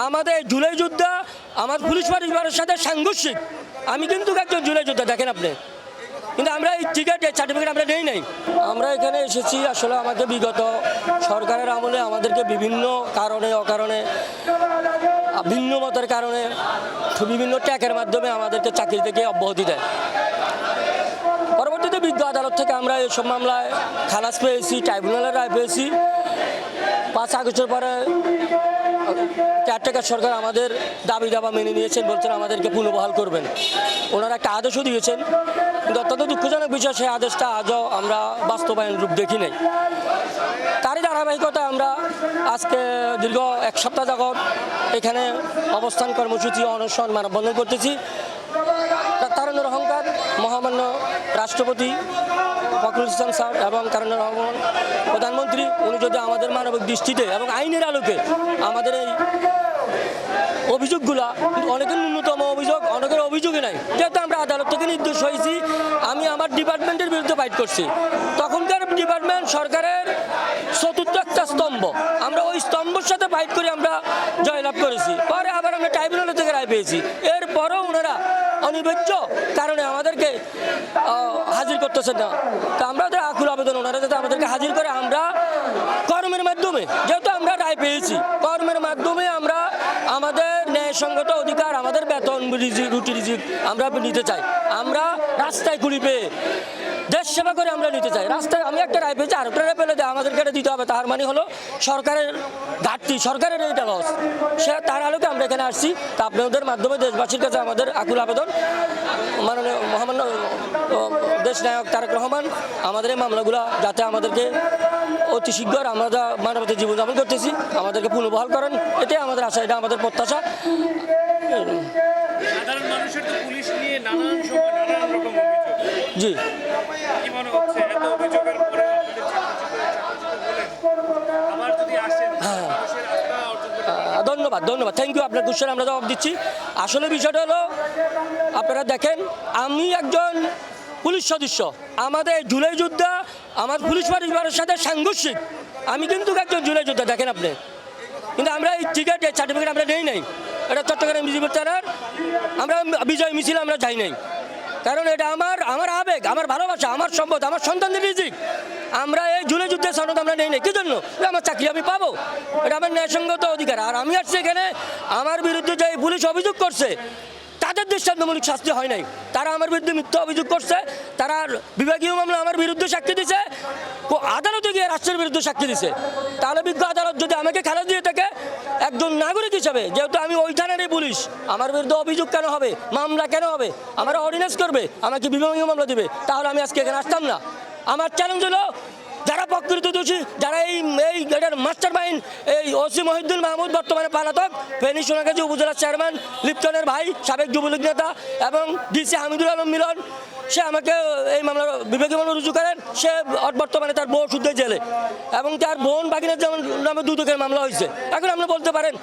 আমাদের জুলাই যোদ্ধা আমার পুলিশ পরিবারের সাথে সাংঘর্ষিক। আমি কিন্তু একজন জুলাই যোদ্ধা, দেখেন আপনি। কিন্তু আমরা এই টিকিট সার্টিফিকেট আমরা নেই নাই। আমরা এখানে এসেছি আসলে আমাদের বিগত সরকারের আমলে আমাদেরকে বিভিন্ন কারণে অকারণে, ভিন্ন মতের কারণে, বিভিন্ন ট্যাগের মাধ্যমে আমাদেরকে চাকরি থেকে অব্যাহতি দেয়। পরবর্তীতে বিজ্ঞ আদালত থেকে আমরা এসব মামলায় খালাস পেয়েছি, ট্রাইব্যুনালের রায় পেয়েছি। 5 আগস্টের পরে কেয়ারটেকার সরকার আমাদের দাবি দাবা মেনে নিয়েছেন, বলছেন আমাদেরকে পুনর্বহাল করবেন। ওনারা একটা আদেশও দিয়েছেন, কিন্তু অত্যন্ত দুঃখজনক বিষয়, সেই আদেশটা আজও আমরা বাস্তবায়ন রূপ দেখি নাই। তারই ধারাবাহিকতায় আমরা আজকে দীর্ঘ 1 সপ্তাহ যাবৎ এখানে অবস্থান কর্মসূচি, অনশন, মানববন্ধন করতেছি। তারুণ্যের অহংকার মহামান্য রাষ্ট্রপতি ফখরুল ইসলাম স্যার এবং তারুণ্যের রহমান প্রধানমন্ত্রী, উনি যদি আমাদের মানবিক দৃষ্টিতে এবং আইনের আলোকে আমাদের এই অভিযোগগুলা, অনেকের ন্যূনতম অভিযোগ, অনেকের অভিযোগই নাই, যেহেতু আমরা আদালত থেকে নির্দোষ হয়েছি। আমি আমার ডিপার্টমেন্টের বিরুদ্ধে ফাইট করছি। তখনকার ডিপার্টমেন্ট সরকারের চতুর্থ একটা স্তম্ভ, আমরা ওই স্তম্ভের সাথে ফাইট করে আমরা জয়লাভ করেছি। পরে আবার আমরা ট্রাইব্যুনাল থেকে রায় পেয়েছি। এরপরও ওনারা অনিবার্য কারণে আমাদেরকে হাজির করতেছেন না। তা আমরা ওদের আকুল আবেদন, ওনারা যাতে আমাদেরকে হাজির করে, আমরা কর্মের মাধ্যমে, যেহেতু আমরা রায় পেয়েছি, কর্মের মাধ্যমে আমরা আমাদের ন্যায়সঙ্গত অধিকার, আমাদের বেতন, রুটি রিজিক আমরা নিতে চাই। আমরা রাস্তায় ঘুরি পেয়ে দেশ সেবা করে আমরা নিতে চাই। রাস্তায় আমি একটা রায় পেয়েছি, আরেকটা রায় পেলে আমাদেরকে এটা দিতে হবে। তার মানে হলো সরকারের ঘাটতি, সরকারের এটা লস। তার আলোকে আমরা এখানে আসছি। তা আপনাদের মাধ্যমে দেশবাসীর কাছে আমাদের আকুল আবেদন, মাননীয় মহামান্য দেশ নায়ক তারেক রহমান আমাদের এই মামলাগুলো যাতে আমাদেরকে অতি শীঘ্র, আমরা মানবতার জীবনযাপন করতেছি, আমাদেরকে পুনর্বহাল করেন, এটাই আমাদের আশা, এটা আমাদের প্রত্যাশা। সাধারণ মানুষের তো পুলিশ নিয়ে নানান সময় নানান রকম অভিযোগ। জি, কি মনে হচ্ছে এত অভিযোগের পরে আপনাদের আবার যদি আসেন মানুষের আস্থা অর্জন করতে? ধন্যবাদ, থ্যাংক ইউ। আপনার কোশ্চেন আমরা জবাব দিচ্ছি। আসলে বিষয়টা হলো, আপনারা দেখেন, আমি একজন পুলিশ সদস্য, আমাদের জুলাই যোদ্ধা আমার পুলিশ পরিবারের সাথে সাংঘর্ষিক। আমি কিন্তু একজন জুলাই যোদ্ধা, দেখেন আপনি। কিন্তু আমরা এই টিকিট সার্টিফিকেট আমরা নেই নাই। এটা চট্টগ্রাম বিজিবি থানার আমরা বিজয় মিছিল আমরা যাই নাই, কারণ এটা আমার আবেগ, আমার ভালোবাসা, আমার সম্পদ, আমার সন্তানদের রিজিক। আমরা এই জুলাই যুদ্ধের সনদ আমরা নেই নাই। কি জন্য? আমার চাকরি আমি পাবো, এটা আমার ন্যায়সঙ্গত অধিকার। আর আমি আসছি এখানে, আমার বিরুদ্ধে যে পুলিশ অভিযোগ করছে তাদের দৃষ্টান্তমূলক শাস্তি হয় নাই। তারা আমার বিরুদ্ধে মিথ্যা অভিযোগ করছে, তারা বিভাগীয় মামলা আমার বিরুদ্ধে সাক্ষী দিছে, আদালতে গিয়ে রাষ্ট্রের বিরুদ্ধে সাক্ষী দিছে। তাহলে বিজ্ঞ আদালত যদি আমাকে খালাস দিয়ে থাকে একজন নাগরিক হিসাবে, যেহেতু আমি ওই থানারই পুলিশ, আমার বিরুদ্ধে অভিযোগ কেন হবে, মামলা কেন হবে? আমার অর্ডিন্যান্স করবে, আমাকে বিভাগীয় মামলা দিবে, তাহলে আমি আজকে এখানে আসতাম না। আমার চ্যালেঞ্জ হলো, যারা প্রকৃত দোষী, যারা এই এটার মাস্টার মাইন্ড, এই ওসি মহিউদ্দিন মাহমুদ বর্তমানে পলাতক, ফেনী সোনাগাজী উপজেলার চেয়ারম্যান লিপ্টনের ভাই, সাবেক যুবলীগ নেতা, এবং ডিসি হামিদুল আলম মিলন, সে আমাকে এই মামলা বিভাগীয় মামলা রুজু করেন। সে বর্তমানে তার বউ শুদ্ধ জেলে, এবং তার বোন বাগিনের যেমন নামে দুদকের মামলা হয়েছে। এখন আপনি বলতে পারেন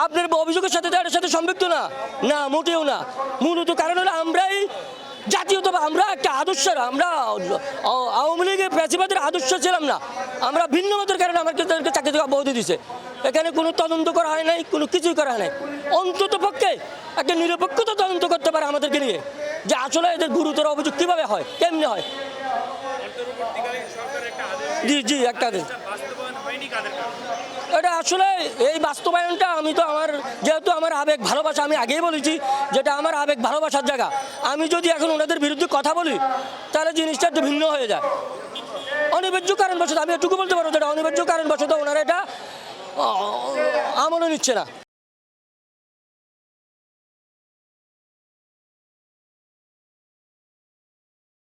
আপনার অভিযোগের সাথে তার সাথে সম্পৃক্ত না, না মোটেও না। মূলত কারণ হলো আমরাই জাতীয়তা, আমরা একটা আদর্শের, আমরা আওয়ামী লীগের প্রেসিডেন্টের আদর্শ ছিলাম না। আমরা ভিন্ন মতের কারণে আমাকে চাকরি থেকে অব্যাহতি দিছে। এখানে কোনো তদন্ত করা হয় নাই, কোনো কিছুই করা হয় নাই। অন্তত পক্ষে একটা নিরপেক্ষতা তদন্ত করতে পারে আমাদেরকে নিয়ে, যে আসলে এদের গুরুতর অভিযোগ কীভাবে হয়, কেমনি হয়। জি, একটা আদেশ। এটা আসলে এই বাস্তবায়নটা, আমি তো যেহেতু আমার আবেগ ভালোবাসা, আমি আগেই বলেছি যেটা আমার আবেগ ভালোবাসার জায়গা। আমি যদি এখন ওনাদের বিরুদ্ধে কথা বলি তাহলে জিনিসটা একটু ভিন্ন হয়ে যায়। অনিবার্য কারণবশত, আমি এটুকু বলতে পারবো যেটা অনিবার্য কারণবশত ওনারা এটা আমলে নিচ্ছে না।